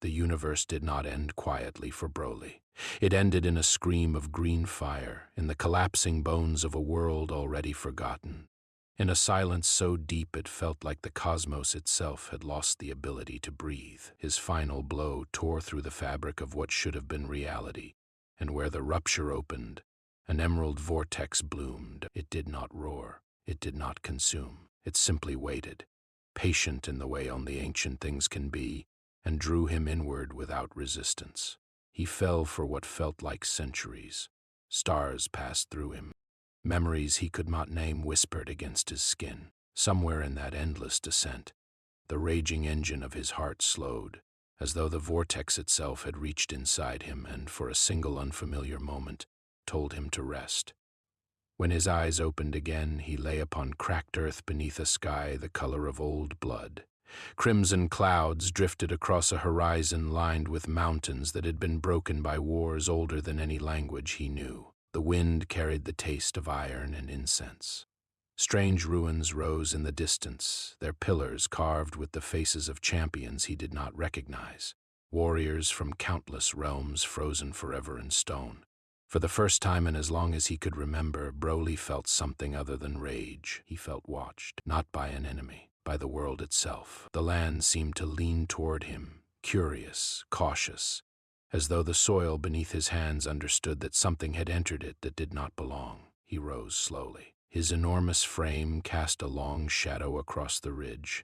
The universe did not end quietly for Broly. It ended in a scream of green fire, in the collapsing bones of a world already forgotten. In a silence so deep it felt like the cosmos itself had lost the ability to breathe. His final blow tore through the fabric of what should have been reality, and where the rupture opened, an emerald vortex bloomed. It did not roar, it did not consume, it simply waited, patient in the way only ancient things can be, and drew him inward without resistance. He fell for what felt like centuries. Stars passed through him. Memories he could not name whispered against his skin. Somewhere in that endless descent, the raging engine of his heart slowed, as though the vortex itself had reached inside him and, for a single unfamiliar moment, told him to rest. When his eyes opened again, he lay upon cracked earth beneath a sky the color of old blood. Crimson clouds drifted across a horizon lined with mountains that had been broken by wars older than any language he knew. The wind carried the taste of iron and incense. Strange ruins rose in the distance, their pillars carved with the faces of champions he did not recognize, warriors from countless realms frozen forever in stone. For the first time in as long as he could remember, Broly felt something other than rage. He felt watched, not by an enemy, by the world itself. The land seemed to lean toward him, curious, cautious, as though the soil beneath his hands understood that something had entered it that did not belong. He rose slowly. His enormous frame cast a long shadow across the ridge.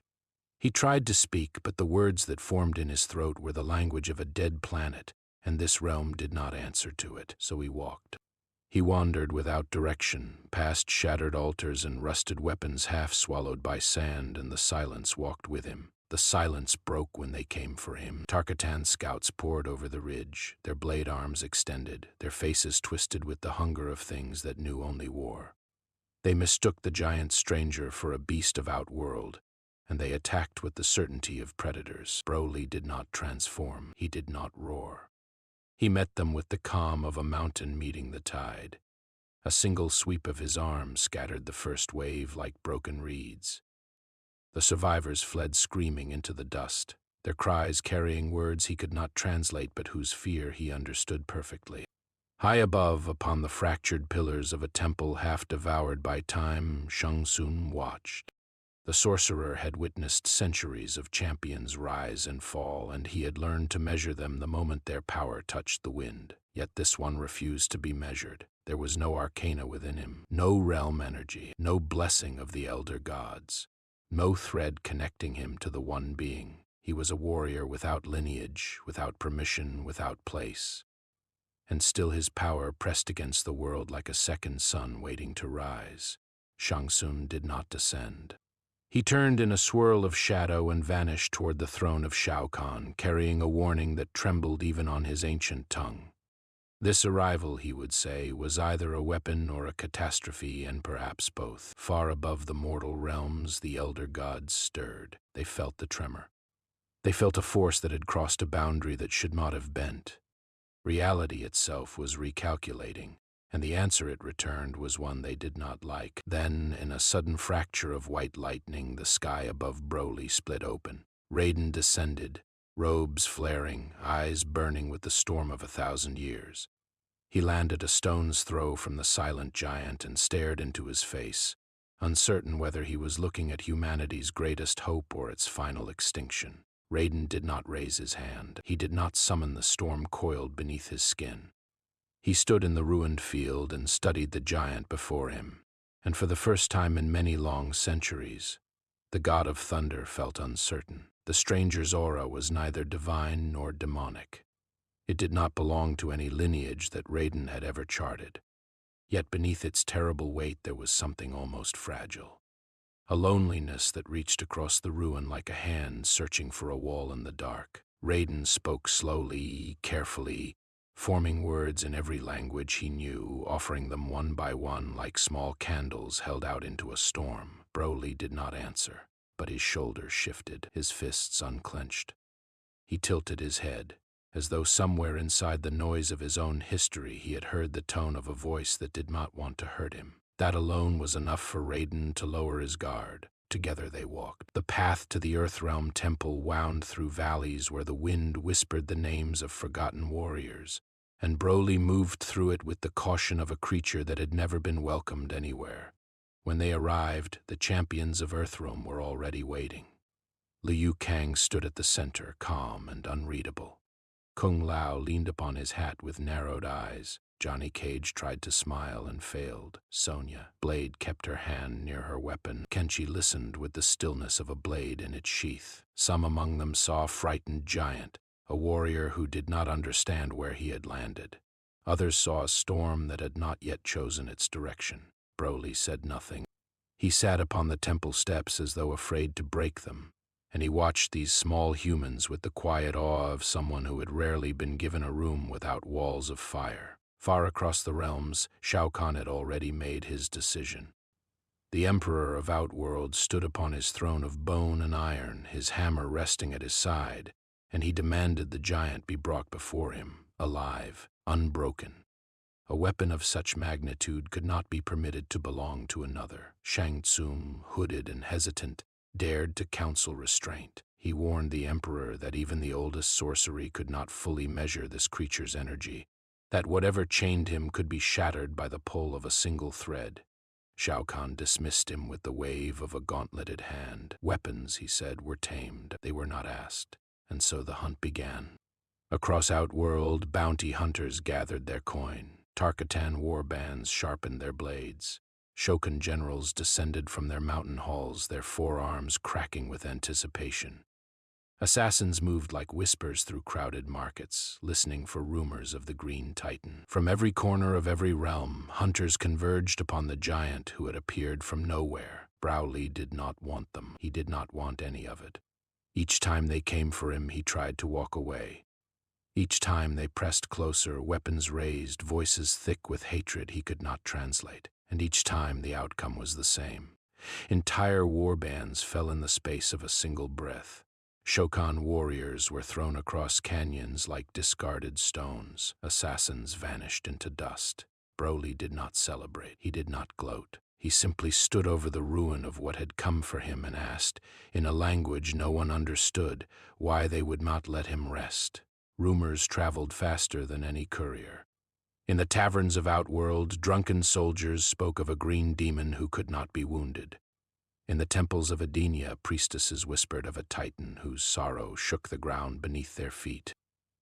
He tried to speak, but the words that formed in his throat were the language of a dead planet, and this realm did not answer to it, so he walked. He wandered without direction, past shattered altars and rusted weapons half swallowed by sand, and the silence walked with him. The silence broke when they came for him. Tarkatan's scouts poured over the ridge, their blade arms extended, their faces twisted with the hunger of things that knew only war. They mistook the giant stranger for a beast of Outworld, and they attacked with the certainty of predators. Broly did not transform, he did not roar. He met them with the calm of a mountain meeting the tide. A single sweep of his arm scattered the first wave like broken reeds. The survivors fled screaming into the dust, their cries carrying words he could not translate but whose fear he understood perfectly. High above, upon the fractured pillars of a temple half devoured by time, Shang Tsung watched. The sorcerer had witnessed centuries of champions rise and fall, and he had learned to measure them the moment their power touched the wind. Yet this one refused to be measured. There was no arcana within him, no realm energy, no blessing of the elder gods, no thread connecting him to the one being. He was a warrior without lineage, without permission, without place. And still his power pressed against the world like a second sun waiting to rise. Shang Tsung did not descend. He turned in a swirl of shadow and vanished toward the throne of Shao Kahn, carrying a warning that trembled even on his ancient tongue. This arrival, he would say, was either a weapon or a catastrophe, and perhaps both. Far above the mortal realms, the elder gods stirred. They felt the tremor. They felt a force that had crossed a boundary that should not have bent. Reality itself was recalculating, and the answer it returned was one they did not like. Then, in a sudden fracture of white lightning, the sky above Broly split open. Raiden descended, robes flaring, eyes burning with the storm of 1,000 years. He landed a stone's throw from the silent giant and stared into his face, uncertain whether he was looking at humanity's greatest hope or its final extinction. Raiden did not raise his hand. He did not summon the storm coiled beneath his skin. He stood in the ruined field and studied the giant before him, and for the first time in many long centuries, the god of thunder felt uncertain. The stranger's aura was neither divine nor demonic. It did not belong to any lineage that Raiden had ever charted. Yet beneath its terrible weight there was something almost fragile. A loneliness that reached across the ruin like a hand searching for a wall in the dark. Raiden spoke slowly, carefully, forming words in every language he knew, offering them one by one like small candles held out into a storm. Broly did not answer, but his shoulders shifted, his fists unclenched. He tilted his head, as though somewhere inside the noise of his own history he had heard the tone of a voice that did not want to hurt him. That alone was enough for Raiden to lower his guard, together they walked. The path to the Earthrealm temple wound through valleys where the wind whispered the names of forgotten warriors, and Broly moved through it with the caution of a creature that had never been welcomed anywhere. When they arrived, the champions of Earthrealm were already waiting. Liu Kang stood at the center, calm and unreadable. Kung Lao leaned upon his hat with narrowed eyes. Johnny Cage tried to smile and failed. Sonya Blade kept her hand near her weapon. Kenshi listened with the stillness of a blade in its sheath. Some among them saw a frightened giant, a warrior who did not understand where he had landed. Others saw a storm that had not yet chosen its direction. Broly said nothing. He sat upon the temple steps as though afraid to break them, and he watched these small humans with the quiet awe of someone who had rarely been given a room without walls of fire. Far across the realms, Shao Kahn had already made his decision. The Emperor of Outworld stood upon his throne of bone and iron, his hammer resting at his side, and he demanded the giant be brought before him, alive, unbroken. A weapon of such magnitude could not be permitted to belong to another. Shang Tsung, hooded and hesitant, dared to counsel restraint. He warned the Emperor that even the oldest sorcery could not fully measure this creature's energy, that whatever chained him could be shattered by the pull of a single thread. Shao Kahn dismissed him with the wave of a gauntleted hand. Weapons, he said, were tamed. They were not asked. And so the hunt began. Across Outworld, bounty hunters gathered their coin. Tarkatan warbands sharpened their blades. Shokan generals descended from their mountain halls, their forearms cracking with anticipation. Assassins moved like whispers through crowded markets, listening for rumors of the Green Titan. From every corner of every realm, hunters converged upon the giant who had appeared from nowhere. Broly did not want them. He did not want any of it. Each time they came for him, he tried to walk away. Each time they pressed closer, weapons raised, voices thick with hatred he could not translate. And each time the outcome was the same. Entire warbands fell in the space of a single breath. Shokan warriors were thrown across canyons like discarded stones. Assassins vanished into dust. Broly did not celebrate. He did not gloat. He simply stood over the ruin of what had come for him and asked, in a language no one understood, why they would not let him rest. Rumors traveled faster than any courier. In the taverns of Outworld, drunken soldiers spoke of a green demon who could not be wounded. In the temples of Edenia, priestesses whispered of a titan whose sorrow shook the ground beneath their feet.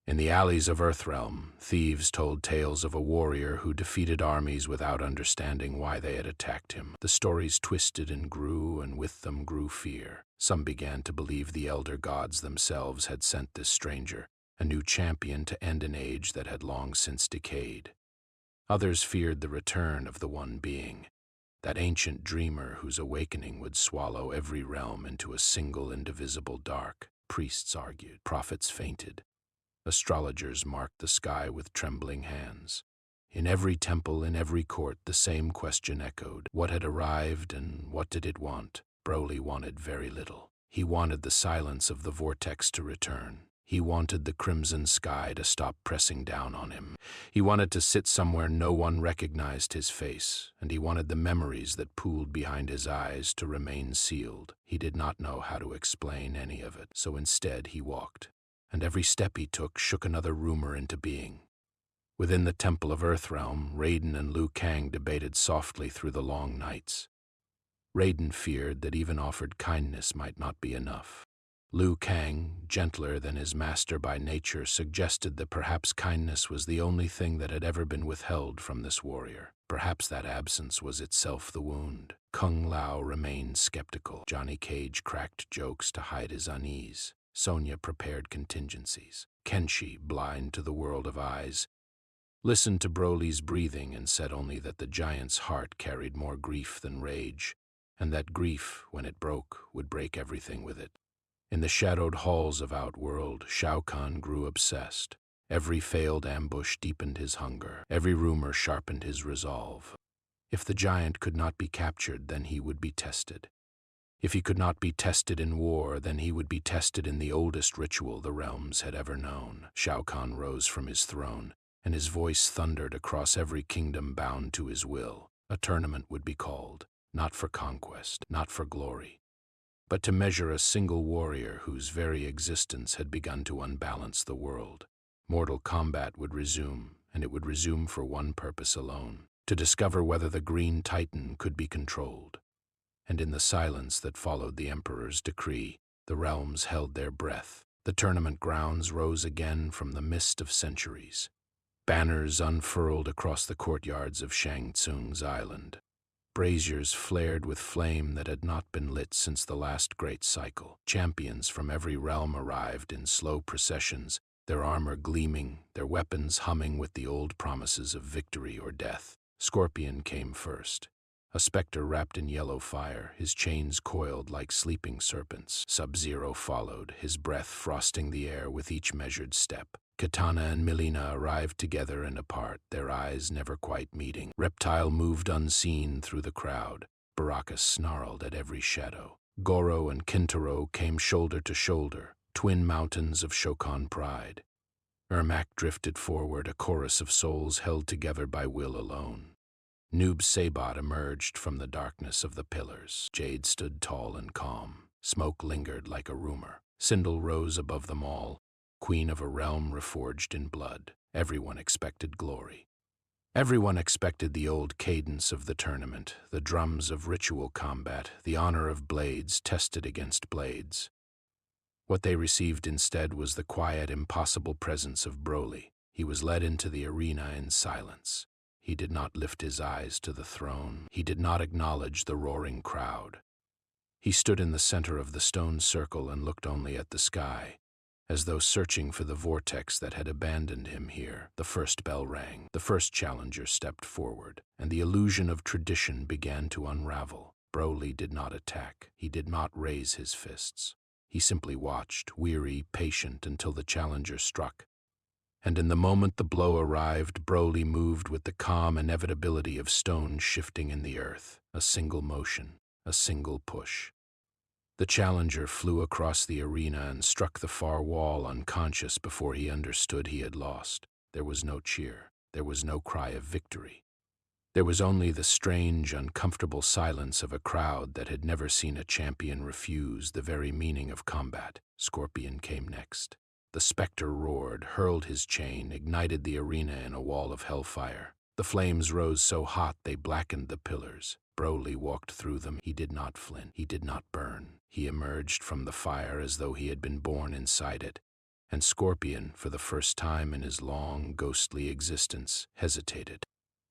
In the alleys of Earthrealm, thieves told tales of a warrior who defeated armies without understanding why they had attacked him. The stories twisted and with them grew fear. Some began to believe the elder gods themselves had sent this stranger, a new champion to end an age that had long since decayed. Others feared the return of the one being, that ancient dreamer whose awakening would swallow every realm into a single indivisible dark. Priests argued, prophets fainted. Astrologers marked the sky with trembling hands. In every temple, in every court, the same question echoed. What had arrived and what did it want? Broly wanted very little. He wanted the silence of the vortex to return. He wanted the crimson sky to stop pressing down on him. He wanted to sit somewhere no one recognized his face, and he wanted the memories that pooled behind his eyes to remain sealed. He did not know how to explain any of it, so instead he walked, and every step he took shook another rumor into being. Within the temple of Earthrealm, Raiden and Liu Kang debated softly through the long nights. Raiden feared that even offered kindness might not be enough. Liu Kang, gentler than his master by nature, suggested that perhaps kindness was the only thing that had ever been withheld from this warrior. Perhaps that absence was itself the wound. Kung Lao remained skeptical. Johnny Cage cracked jokes to hide his unease. Sonya prepared contingencies. Kenshi, blind to the world of eyes, listened to Broly's breathing and said only that the giant's heart carried more grief than rage, and that grief, when it broke, would break everything with it. In the shadowed halls of Outworld, Shao Kahn grew obsessed. Every failed ambush deepened his hunger. Every rumor sharpened his resolve. If the giant could not be captured, then he would be tested. If he could not be tested in war, then he would be tested in the oldest ritual the realms had ever known. Shao Kahn rose from his throne, and his voice thundered across every kingdom bound to his will. A tournament would be called, not for conquest, not for glory, but to measure a single warrior whose very existence had begun to unbalance the world. Mortal Kombat would resume, and it would resume for one purpose alone: to discover whether the Green Titan could be controlled. And in the silence that followed the Emperor's decree, the realms held their breath. The tournament grounds rose again from the mist of centuries. Banners unfurled across the courtyards of Shang Tsung's island. Braziers flared with flame that had not been lit since the last great cycle. Champions from every realm arrived in slow processions, their armor gleaming, their weapons humming with the old promises of victory or death. Scorpion came first, a specter wrapped in yellow fire, his chains coiled like sleeping serpents. Sub-Zero followed, his breath frosting the air with each measured step. Kitana and Mileena arrived together and apart, their eyes never quite meeting. Reptile moved unseen through the crowd. Baraka snarled at every shadow. Goro and Kintaro came shoulder to shoulder, twin mountains of Shao Kahn pride. Ermac drifted forward, a chorus of souls held together by will alone. Noob Saibot emerged from the darkness of the pillars. Jade stood tall and calm. Smoke lingered like a rumor. Sindel rose above them all, queen of a realm reforged in blood. Everyone expected glory. Everyone expected the old cadence of the tournament, the drums of ritual combat, the honor of blades tested against blades. What they received instead was the quiet, impossible presence of Broly. He was led into the arena in silence. He did not lift his eyes to the throne. He did not acknowledge the roaring crowd. He stood in the center of the stone circle and looked only at the sky, as though searching for the vortex that had abandoned him here. The first bell rang. The first challenger stepped forward, and the illusion of tradition began to unravel. Broly did not attack. He did not raise his fists. He simply watched, weary, patient, until the challenger struck. And in the moment the blow arrived, Broly moved with the calm inevitability of stone shifting in the earth. A single motion, a single push. The challenger flew across the arena and struck the far wall unconscious before he understood he had lost. There was no cheer. There was no cry of victory. There was only the strange, uncomfortable silence of a crowd that had never seen a champion refuse the very meaning of combat. Scorpion came next. The specter roared, hurled his chain, ignited the arena in a wall of hellfire. The flames rose so hot they blackened the pillars. Broly walked through them. He did not flint. He did not burn. He emerged from the fire as though he had been born inside it. And Scorpion, for the first time in his long, ghostly existence, hesitated.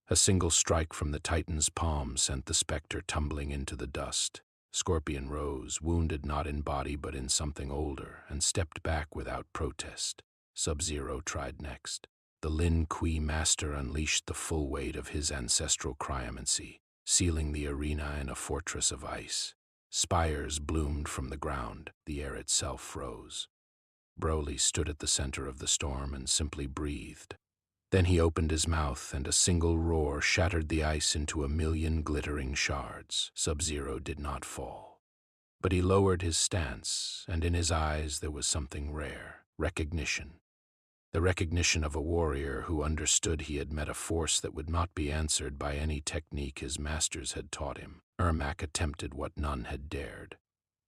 A single strike from the Titan's palm sent the specter tumbling into the dust. Scorpion rose, wounded not in body but in something older, and stepped back without protest. Sub-Zero tried next. The Lin Kuei master unleashed the full weight of his ancestral cryomancy, sealing the arena in a fortress of ice. Spires bloomed from the ground. The air itself froze. Broly stood at the center of the storm and simply breathed. Then he opened his mouth, and a single roar shattered the ice into a million glittering shards. Sub-Zero did not fall. But he lowered his stance, and in his eyes there was something rare: recognition. The recognition of a warrior who understood he had met a force that would not be answered by any technique his masters had taught him. Ermac attempted what none had dared.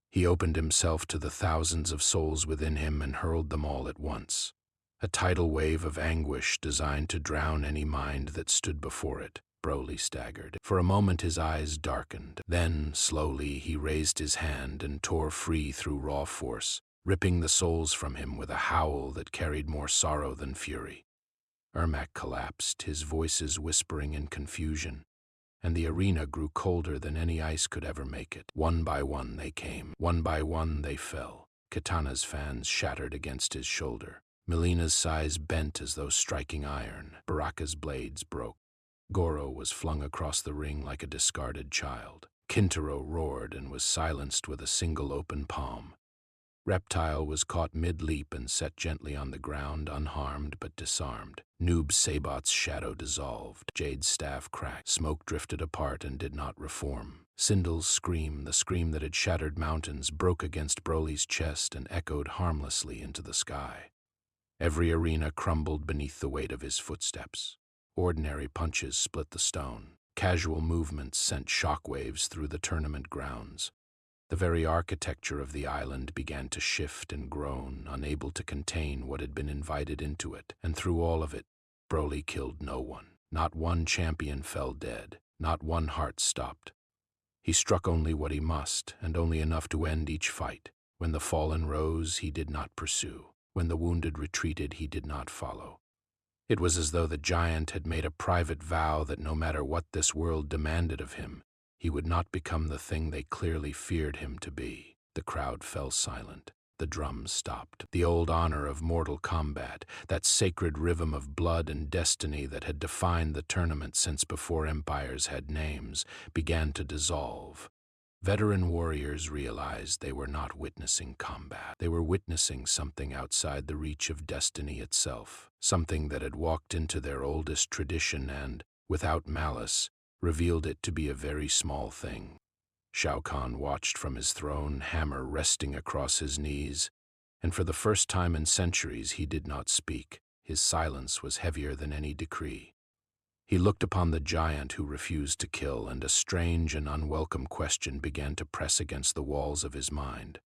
He opened himself to the thousands of souls within him and hurled them all at once. A tidal wave of anguish designed to drown any mind that stood before it. Broly staggered. For a moment his eyes darkened. Then, slowly, he raised his hand and tore free through raw force, ripping the souls from him with a howl that carried more sorrow than fury. Ermac collapsed, his voices whispering in confusion, and the arena grew colder than any ice could ever make it. One by one they came. One by one they fell. Kitana's fans shattered against his shoulder. Mileena's size bent as though striking iron. Baraka's blades broke. Goro was flung across the ring like a discarded child. Kintaro roared and was silenced with a single open palm. Reptile was caught mid-leap and set gently on the ground, unharmed but disarmed. Noob Saibot's shadow dissolved. Jade's staff cracked. Smoke drifted apart and did not reform. Sindel's scream, the scream that had shattered mountains, broke against Broly's chest and echoed harmlessly into the sky. Every arena crumbled beneath the weight of his footsteps. Ordinary punches split the stone. Casual movements sent shockwaves through the tournament grounds. The very architecture of the island began to shift and groan, unable to contain what had been invited into it, and through all of it, Broly killed no one. Not one champion fell dead, not one heart stopped. He struck only what he must, and only enough to end each fight. When the fallen rose, he did not pursue. When the wounded retreated, he did not follow. It was as though the giant had made a private vow that no matter what this world demanded of him, he would not become the thing they clearly feared him to be. The crowd fell silent. The drums stopped. The old honor of Mortal Kombat, that sacred rhythm of blood and destiny that had defined the tournament since before empires had names, began to dissolve. Veteran warriors realized they were not witnessing combat. They were witnessing something outside the reach of destiny itself, something that had walked into their oldest tradition and, without malice, revealed it to be a very small thing. Shao Kahn watched from his throne, hammer resting across his knees, and for the first time in centuries he did not speak. His silence was heavier than any decree. He looked upon the giant who refused to kill, and a strange and unwelcome question began to press against the walls of his mind.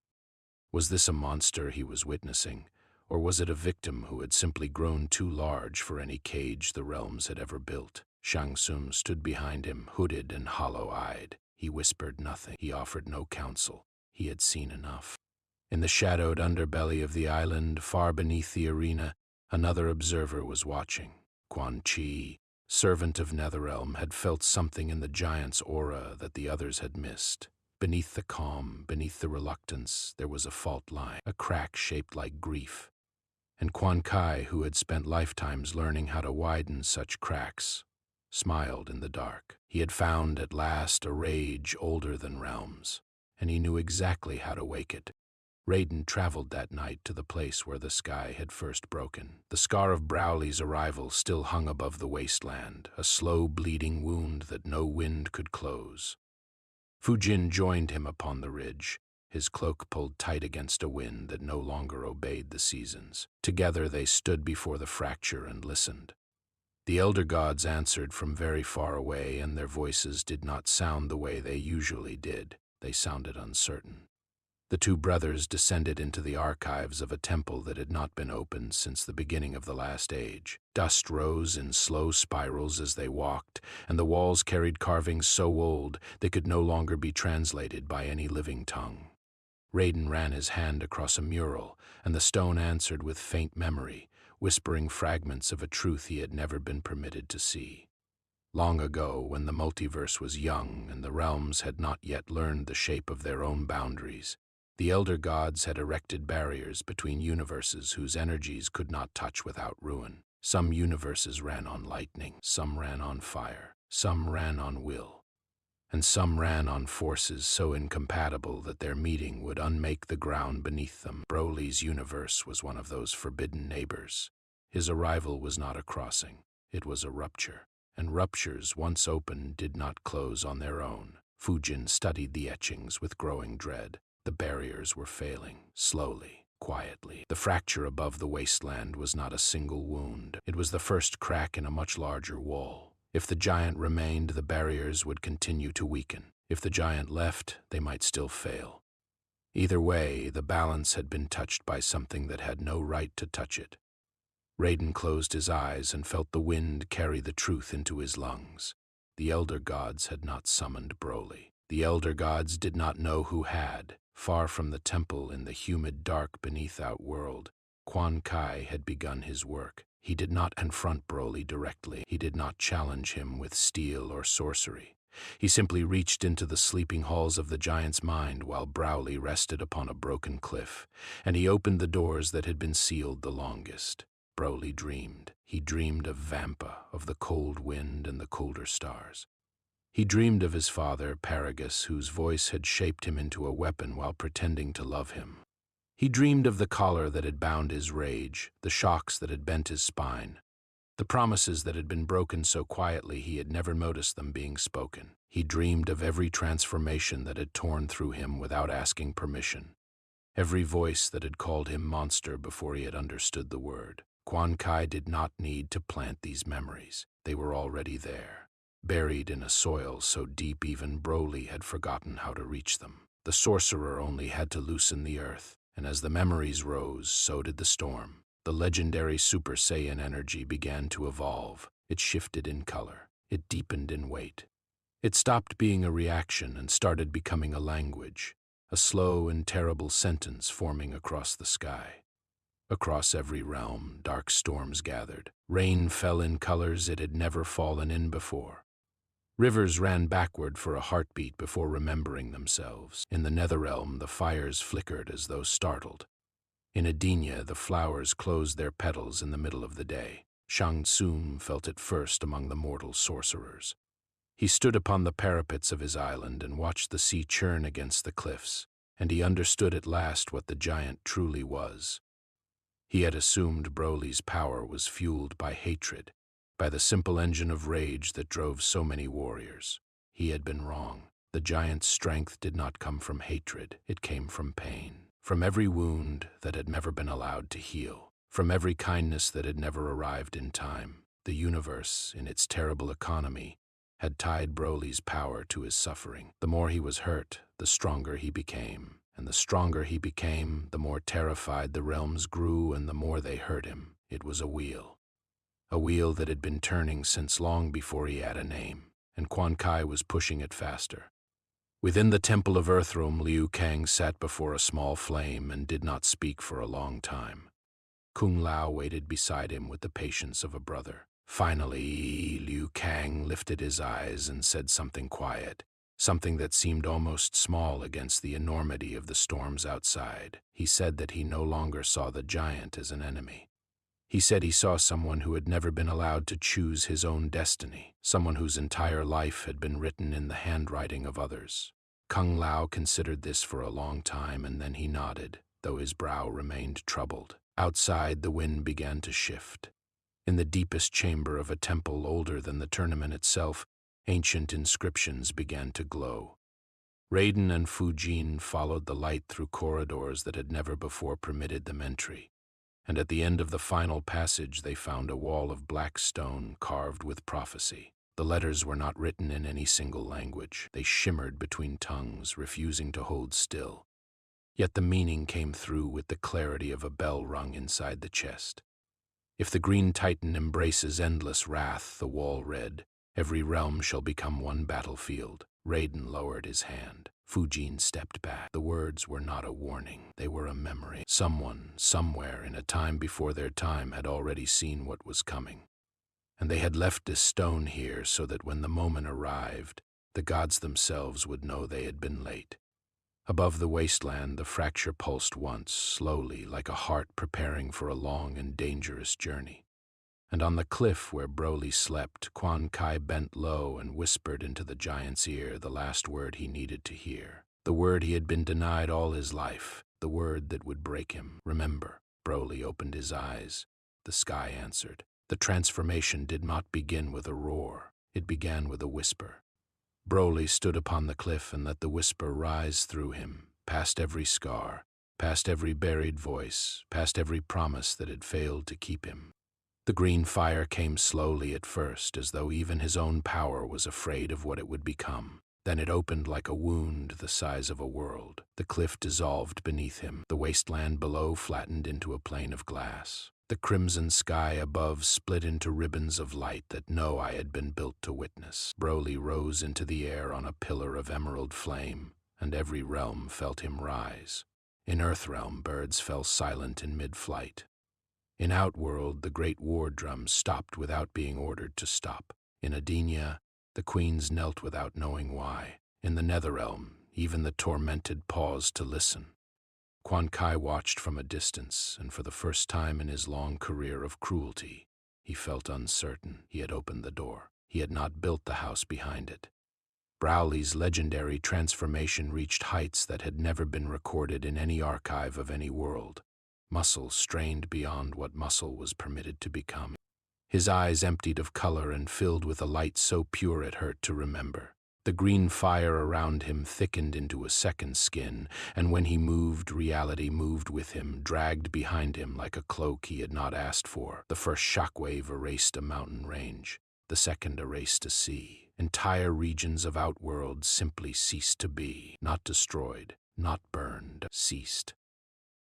Was this a monster he was witnessing, or was it a victim who had simply grown too large for any cage the realms had ever built? Shang Tsung stood behind him, hooded and hollow-eyed. He whispered nothing. He offered no counsel. He had seen enough. In the shadowed underbelly of the island, far beneath the arena, another observer was watching. Quan Chi, servant of Netherrealm, had felt something in the giant's aura that the others had missed. Beneath the calm, beneath the reluctance, there was a fault line, a crack shaped like grief. And Quan Chi, who had spent lifetimes learning how to widen such cracks, smiled in the dark. He had found at last a rage older than realms, and he knew exactly how to wake it. Raiden traveled that night to the place where the sky had first broken. The scar of Broly's arrival still hung above the wasteland, a slow bleeding wound that no wind could close. Fujin joined him upon the ridge, his cloak pulled tight against a wind that no longer obeyed the seasons. Together they stood before the fracture and listened. The elder gods answered from very far away, and their voices did not sound the way they usually did. They sounded uncertain. The two brothers descended into the archives of a temple that had not been opened since the beginning of the last age. Dust rose in slow spirals as they walked, and the walls carried carvings so old they could no longer be translated by any living tongue. Raiden ran his hand across a mural, and the stone answered with faint memory, whispering fragments of a truth he had never been permitted to see. Long ago, when the multiverse was young and the realms had not yet learned the shape of their own boundaries, the elder gods had erected barriers between universes whose energies could not touch without ruin. Some universes ran on lightning, some ran on fire, some ran on will, and some ran on forces so incompatible that their meeting would unmake the ground beneath them. Broly's universe was one of those forbidden neighbors. His arrival was not a crossing, it was a rupture, and ruptures, once opened, did not close on their own. Fujin studied the etchings with growing dread. The barriers were failing, slowly, quietly. The fracture above the wasteland was not a single wound. It was the first crack in a much larger wall. If the giant remained, the barriers would continue to weaken. If the giant left, they might still fail. Either way, the balance had been touched by something that had no right to touch it. Raiden closed his eyes and felt the wind carry the truth into his lungs. The elder gods had not summoned Broly. The elder gods did not know who had. Far from the temple in the humid dark beneath Outworld, Quan Chi had begun his work. He did not confront Broly directly. He did not challenge him with steel or sorcery. He simply reached into the sleeping halls of the giant's mind while Broly rested upon a broken cliff, and he opened the doors that had been sealed the longest. Broly dreamed. He dreamed of Vampa, of the cold wind and the colder stars. He dreamed of his father, Paragus, whose voice had shaped him into a weapon while pretending to love him. He dreamed of the collar that had bound his rage, the shocks that had bent his spine, the promises that had been broken so quietly he had never noticed them being spoken. He dreamed of every transformation that had torn through him without asking permission, every voice that had called him monster before he had understood the word. Quan Chi did not need to plant these memories. They were already there, buried in a soil so deep even Broly had forgotten how to reach them. The sorcerer only had to loosen the earth, and as the memories rose, so did the storm. The legendary Super Saiyan energy began to evolve. It shifted in color. It deepened in weight. It stopped being a reaction and started becoming a language, a slow and terrible sentence forming across the sky. Across every realm, dark storms gathered. Rain fell in colors it had never fallen in before. Rivers ran backward for a heartbeat before remembering themselves. In the Netherrealm, the fires flickered as though startled. In Edenia, the flowers closed their petals in the middle of the day. Shang Tsung felt it first among the mortal sorcerers. He stood upon the parapets of his island and watched the sea churn against the cliffs, and he understood at last what the giant truly was. He had assumed Broly's power was fueled by hatred, by the simple engine of rage that drove so many warriors. He had been wrong. The giant's strength did not come from hatred, it came from pain. From every wound that had never been allowed to heal, from every kindness that had never arrived in time. The universe, in its terrible economy, had tied Broly's power to his suffering. The more he was hurt, the stronger he became. And the stronger he became, the more terrified the realms grew and the more they hurt him. It was a wheel that had been turning since long before he had a name, and Quan Chi was pushing it faster. Within the temple of Earthrealm, Liu Kang sat before a small flame and did not speak for a long time. Kung Lao waited beside him with the patience of a brother. Finally, Liu Kang lifted his eyes and said something quiet. Something that seemed almost small against the enormity of the storms outside. He said that he no longer saw the giant as an enemy. He said he saw someone who had never been allowed to choose his own destiny, someone whose entire life had been written in the handwriting of others. Kung Lao considered this for a long time, and then he nodded, though his brow remained troubled. Outside, the wind began to shift. In the deepest chamber of a temple older than the tournament itself, ancient inscriptions began to glow. Raiden and Fujin followed the light through corridors that had never before permitted them entry, and at the end of the final passage they found a wall of black stone carved with prophecy. The letters were not written in any single language. They shimmered between tongues, refusing to hold still. Yet the meaning came through with the clarity of a bell rung inside the chest. If the Green Titan embraces endless wrath, the wall read, every realm shall become one battlefield. Raiden lowered his hand. Fujin stepped back. The words were not a warning. They were a memory. Someone, somewhere, in a time before their time, had already seen what was coming. And they had left this stone here so that when the moment arrived, the gods themselves would know they had been late. Above the wasteland, the fracture pulsed once, slowly, like a heart preparing for a long and dangerous journey. And on the cliff where Broly slept, Quan Chi bent low and whispered into the giant's ear the last word he needed to hear. The word he had been denied all his life, the word that would break him. Remember. Broly opened his eyes. The sky answered. The transformation did not begin with a roar. It began with a whisper. Broly stood upon the cliff and let the whisper rise through him, past every scar, past every buried voice, past every promise that had failed to keep him. The green fire came slowly at first, as though even his own power was afraid of what it would become. Then it opened like a wound the size of a world. The cliff dissolved beneath him. The wasteland below flattened into a plain of glass. The crimson sky above split into ribbons of light that no eye had been built to witness. Broly rose into the air on a pillar of emerald flame, and every realm felt him rise. In Earthrealm, birds fell silent in mid-flight. In Outworld, the great war drums stopped without being ordered to stop. In Edenia, the queens knelt without knowing why. In the Netherrealm, even the tormented paused to listen. Quan Chi watched from a distance, and for the first time in his long career of cruelty, he felt uncertain. He had opened the door. He had not built the house behind it. Broly's legendary transformation reached heights that had never been recorded in any archive of any world. Muscle strained beyond what muscle was permitted to become. His eyes emptied of color and filled with a light so pure it hurt to remember. The green fire around him thickened into a second skin, and when he moved, reality moved with him, dragged behind him like a cloak he had not asked for. The first shockwave erased a mountain range. The second erased a sea. Entire regions of Outworld simply ceased to be, not destroyed, not burned, ceased.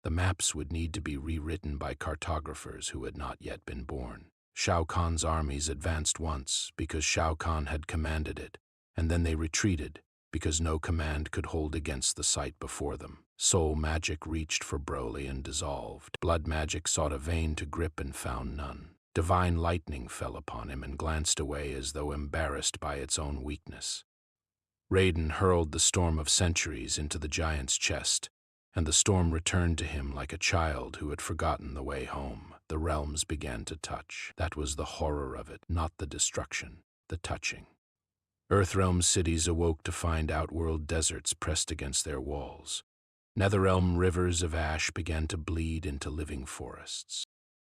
The maps would need to be rewritten by cartographers who had not yet been born. Shao Kahn's armies advanced once because Shao Kahn had commanded it, and then they retreated because no command could hold against the sight before them. Soul magic reached for Broly and dissolved. Blood magic sought a vein to grip and found none. Divine lightning fell upon him and glanced away as though embarrassed by its own weakness. Raiden hurled the storm of centuries into the giant's chest, and the storm returned to him like a child who had forgotten the way home. The realms began to touch. That was the horror of it, not the destruction, the touching. Earthrealm cities awoke to find Outworld deserts pressed against their walls. Netherrealm rivers of ash began to bleed into living forests.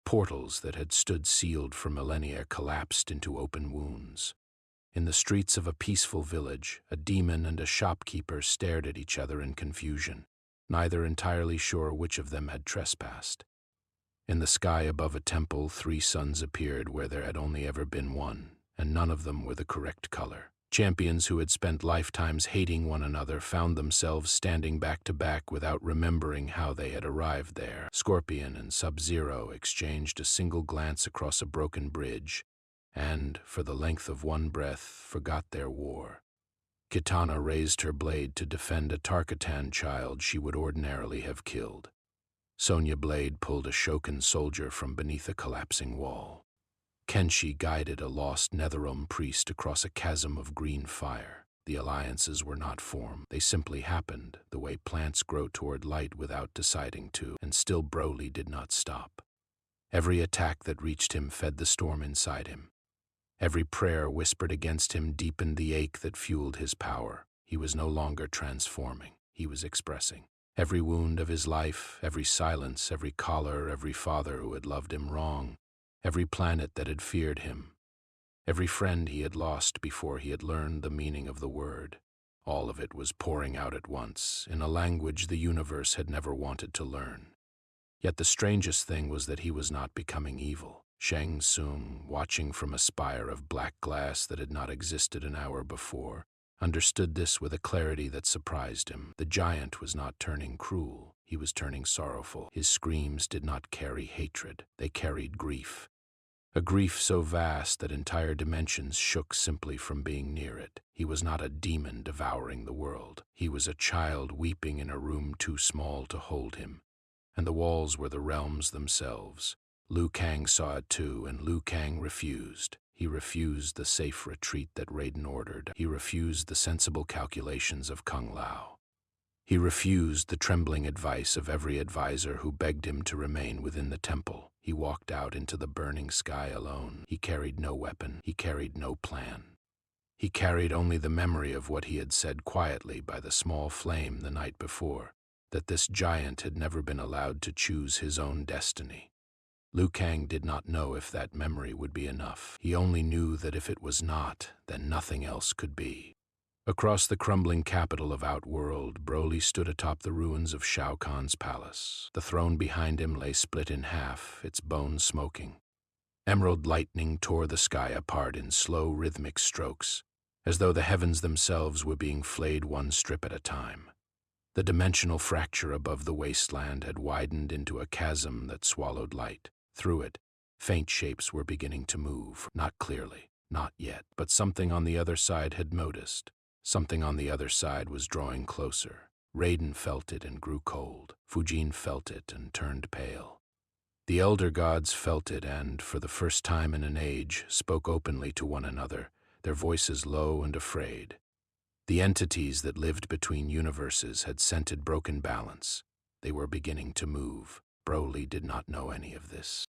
Portals that had stood sealed for millennia collapsed into open wounds. In the streets of a peaceful village, a demon and a shopkeeper stared at each other in confusion, neither entirely sure which of them had trespassed. In the sky above a temple, 3 suns appeared where there had only ever been one, and none of them were the correct color. Champions who had spent lifetimes hating one another found themselves standing back to back without remembering how they had arrived there. Scorpion and Sub-Zero exchanged a single glance across a broken bridge, and, for the length of one breath, forgot their war. Kitana raised her blade to defend a Tarkatan child she would ordinarily have killed. Sonya Blade pulled a Shokan soldier from beneath a collapsing wall. Kenshi guided a lost Netherrealm priest across a chasm of green fire. The alliances were not formed. They simply happened, the way plants grow toward light without deciding to, and still Broly did not stop. Every attack that reached him fed the storm inside him. Every prayer whispered against him deepened the ache that fueled his power. He was no longer transforming, he was expressing. Every wound of his life, every silence, every collar, every father who had loved him wrong, every planet that had feared him, every friend he had lost before he had learned the meaning of the word. All of it was pouring out at once, in a language the universe had never wanted to learn. Yet the strangest thing was that he was not becoming evil. Shang Tsung, watching from a spire of black glass that had not existed an hour before, understood this with a clarity that surprised him. The giant was not turning cruel, he was turning sorrowful. His screams did not carry hatred, they carried grief. A grief so vast that entire dimensions shook simply from being near it. He was not a demon devouring the world. He was a child weeping in a room too small to hold him. And the walls were the realms themselves. Liu Kang saw it too, and Liu Kang refused. He refused the safe retreat that Raiden ordered. He refused the sensible calculations of Kung Lao. He refused the trembling advice of every advisor who begged him to remain within the temple. He walked out into the burning sky alone. He carried no weapon. He carried no plan. He carried only the memory of what he had said quietly by the small flame the night before, that this giant had never been allowed to choose his own destiny. Liu Kang did not know if that memory would be enough. He only knew that if it was not, then nothing else could be. Across the crumbling capital of Outworld, Broly stood atop the ruins of Shao Kahn's palace. The throne behind him lay split in half, its bones smoking. Emerald lightning tore the sky apart in slow, rhythmic strokes, as though the heavens themselves were being flayed one strip at a time. The dimensional fracture above the wasteland had widened into a chasm that swallowed light. Through it, faint shapes were beginning to move, not clearly, not yet, but something on the other side had noticed. Something on the other side was drawing closer. Raiden felt it and grew cold. Fujin felt it and turned pale. The elder gods felt it and, for the first time in an age, spoke openly to one another, their voices low and afraid. The entities that lived between universes had scented broken balance. They were beginning to move. Broly did not know any of this.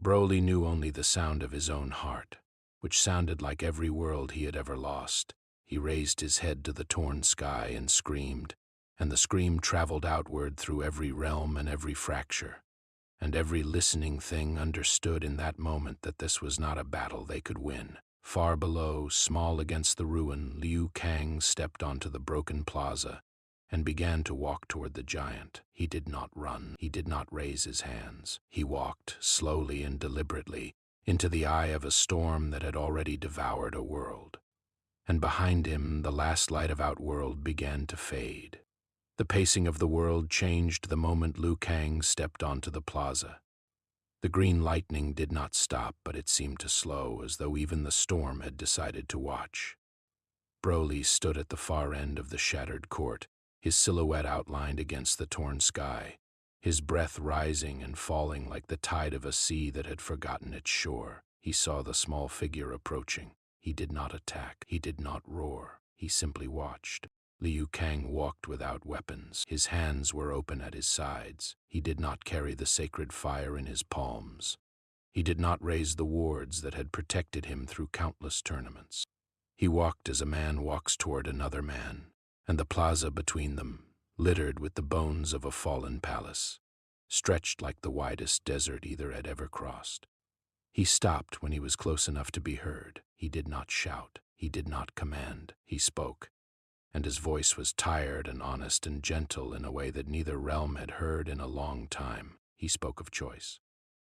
Broly knew only the sound of his own heart, which sounded like every world he had ever lost. He raised his head to the torn sky and screamed, and the scream traveled outward through every realm and every fracture. And every listening thing understood in that moment that this was not a battle they could win. Far below, small against the ruin, Liu Kang stepped onto the broken plaza and began to walk toward the giant. He did not run. He did not raise his hands. He walked, slowly and deliberately, into the eye of a storm that had already devoured a world. and behind him the last light of Outworld began to fade. The pacing of the world changed the moment Liu Kang stepped onto the plaza. The green lightning did not stop, but it seemed to slow, as though even the storm had decided to watch. Broly stood at the far end of the shattered court, his silhouette outlined against the torn sky, his breath rising and falling like the tide of a sea that had forgotten its shore. He saw the small figure approaching. He did not attack. He did not roar. He simply watched. Liu Kang walked without weapons. His hands were open at his sides. He did not carry the sacred fire in his palms. He did not raise the wards that had protected him through countless tournaments. He walked as a man walks toward another man, and the plaza between them, littered with the bones of a fallen palace, stretched like the widest desert either had ever crossed. He stopped when he was close enough to be heard. He did not shout. He did not command. He spoke, and his voice was tired and honest and gentle in a way that neither realm had heard in a long time. He spoke of choice.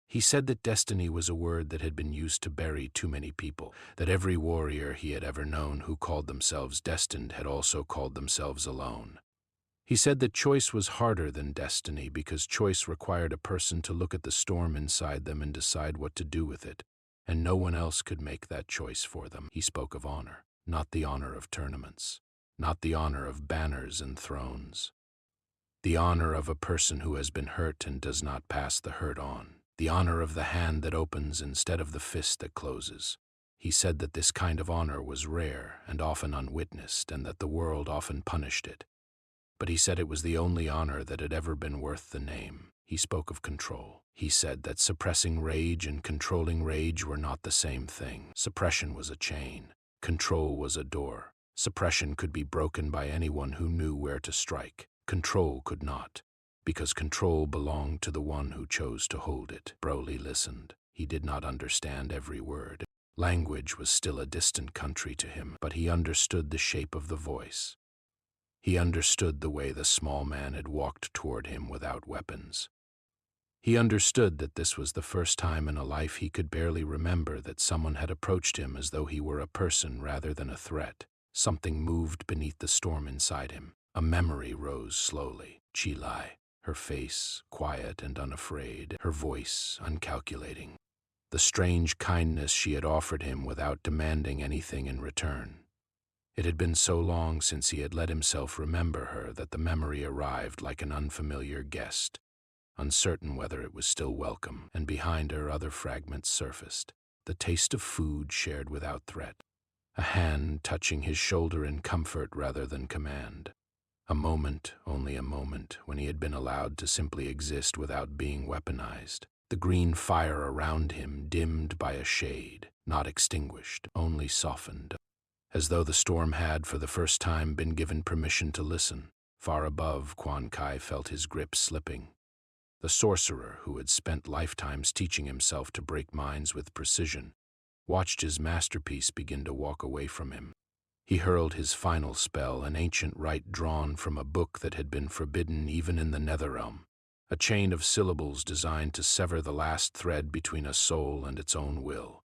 He said that destiny was a word that had been used to bury too many people, that every warrior he had ever known who called themselves destined had also called themselves alone. He said that choice was harder than destiny because choice required a person to look at the storm inside them and decide what to do with it, and no one else could make that choice for them. He spoke of honor, not the honor of tournaments, not the honor of banners and thrones. The honor of a person who has been hurt and does not pass the hurt on. The honor of the hand that opens instead of the fist that closes. He said that this kind of honor was rare and often unwitnessed, and that the world often punished it. But he said it was the only honor that had ever been worth the name. He spoke of control. He said that suppressing rage and controlling rage were not the same thing. Suppression was a chain. Control was a door. Suppression could be broken by anyone who knew where to strike. Control could not, because control belonged to the one who chose to hold it. Broly listened. He did not understand every word. Language was still a distant country to him, but he understood the shape of the voice. He understood the way the small man had walked toward him without weapons. He understood that this was the first time in a life he could barely remember that someone had approached him as though he were a person rather than a threat. Something moved beneath the storm inside him. A memory rose slowly. Chi-Lai, her face quiet and unafraid, her voice uncalculating. The strange kindness she had offered him without demanding anything in return. It had been so long since he had let himself remember her that the memory arrived like an unfamiliar guest, uncertain whether it was still welcome, and behind her other fragments surfaced. The taste of food shared without threat. A hand touching his shoulder in comfort rather than command. A moment, only a moment, when he had been allowed to simply exist without being weaponized. The green fire around him dimmed by a shade, not extinguished, only softened, as though the storm had, for the first time, been given permission to listen. Far above, Quan Chi felt his grip slipping. The sorcerer, who had spent lifetimes teaching himself to break minds with precision, watched his masterpiece begin to walk away from him. He hurled his final spell, an ancient rite drawn from a book that had been forbidden even in the Netherrealm, a chain of syllables designed to sever the last thread between a soul and its own will.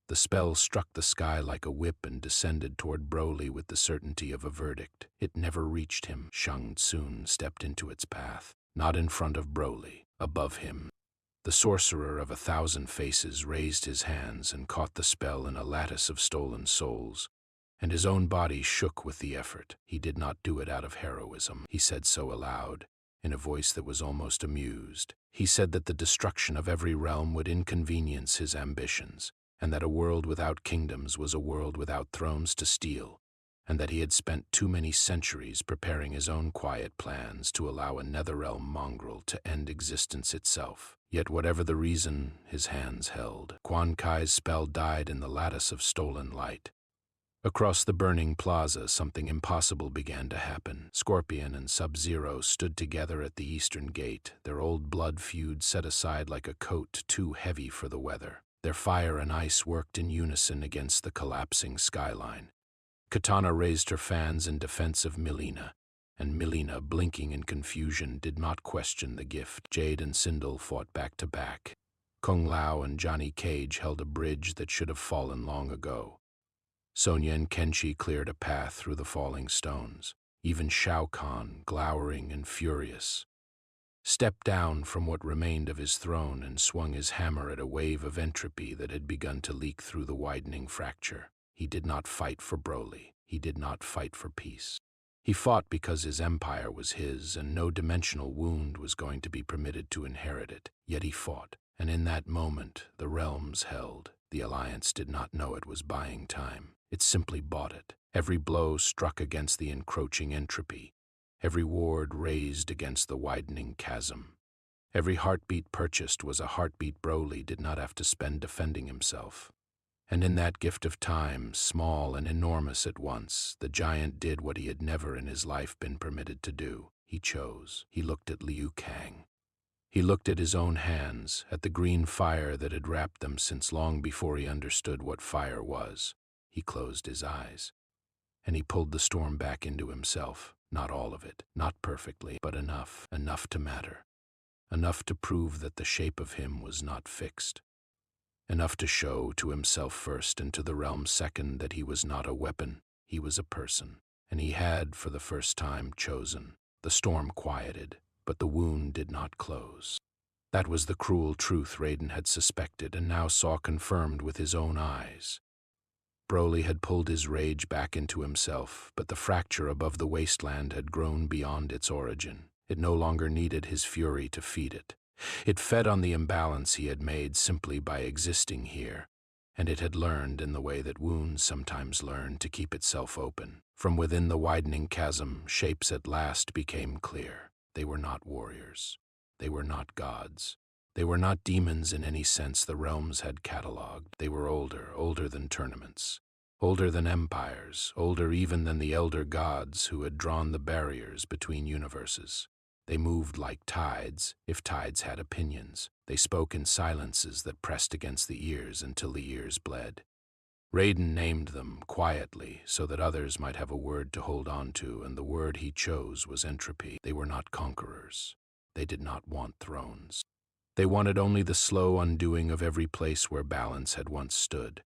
The spell struck the sky like a whip and descended toward Broly with the certainty of a verdict. It never reached him. Shang Tsung stepped into its path, not in front of Broly, above him. The sorcerer of 1,000 faces raised his hands and caught the spell in a lattice of stolen souls, and his own body shook with the effort. He did not do it out of heroism. He said so aloud, in a voice that was almost amused. He said that the destruction of every realm would inconvenience his ambitions, and that a world without kingdoms was a world without thrones to steal, and that he had spent too many centuries preparing his own quiet plans to allow a Netherrealm mongrel to end existence itself. Yet whatever the reason, his hands held. Quan Chi's spell died in the lattice of stolen light. Across the burning plaza, something impossible began to happen. Scorpion and Sub-Zero stood together at the eastern gate, their old blood feud set aside like a coat too heavy for the weather. Their fire and ice worked in unison against the collapsing skyline. Katana raised her fans in defense of Mileena, and Mileena, blinking in confusion, did not question the gift. Jade and Sindel fought back to back. Kung Lao and Johnny Cage held a bridge that should have fallen long ago. Sonya and Kenshi cleared a path through the falling stones. Even Shao Kahn, glowering and furious, stepped down from what remained of his throne and swung his hammer at a wave of entropy that had begun to leak through the widening fracture. He did not fight for Broly. He did not fight for peace. He fought because his empire was his, and no dimensional wound was going to be permitted to inherit it. Yet he fought, and in that moment the realms held. The Alliance did not know it was buying time. It simply bought it. Every blow struck against the encroaching entropy. Every ward raised against the widening chasm. Every heartbeat purchased was a heartbeat Broly did not have to spend defending himself. And in that gift of time, small and enormous at once, the giant did what he had never in his life been permitted to do. He chose. He looked at Liu Kang. He looked at his own hands, at the green fire that had wrapped them since long before he understood what fire was. He closed his eyes, and he pulled the storm back into himself. Not all of it, not perfectly, but enough to matter. Enough to prove that the shape of him was not fixed. Enough to show to himself first and to the realm second that he was not a weapon, he was a person. And he had, for the first time, chosen. The storm quieted, but the wound did not close. That was the cruel truth Raiden had suspected and now saw confirmed with his own eyes. Broly had pulled his rage back into himself, but the fracture above the wasteland had grown beyond its origin. It no longer needed his fury to feed it. It fed on the imbalance he had made simply by existing here, and it had learned, in the way that wounds sometimes learn, to keep itself open. From within the widening chasm, shapes at last became clear. They were not warriors. They were not gods. They were not demons in any sense the realms had catalogued. They were older than tournaments, older than empires, older even than the elder gods who had drawn the barriers between universes. They moved like tides, if tides had opinions. They spoke in silences that pressed against the ears until the ears bled. Raiden named them quietly so that others might have a word to hold on to, and the word he chose was entropy. They were not conquerors. They did not want thrones. They wanted only the slow undoing of every place where balance had once stood,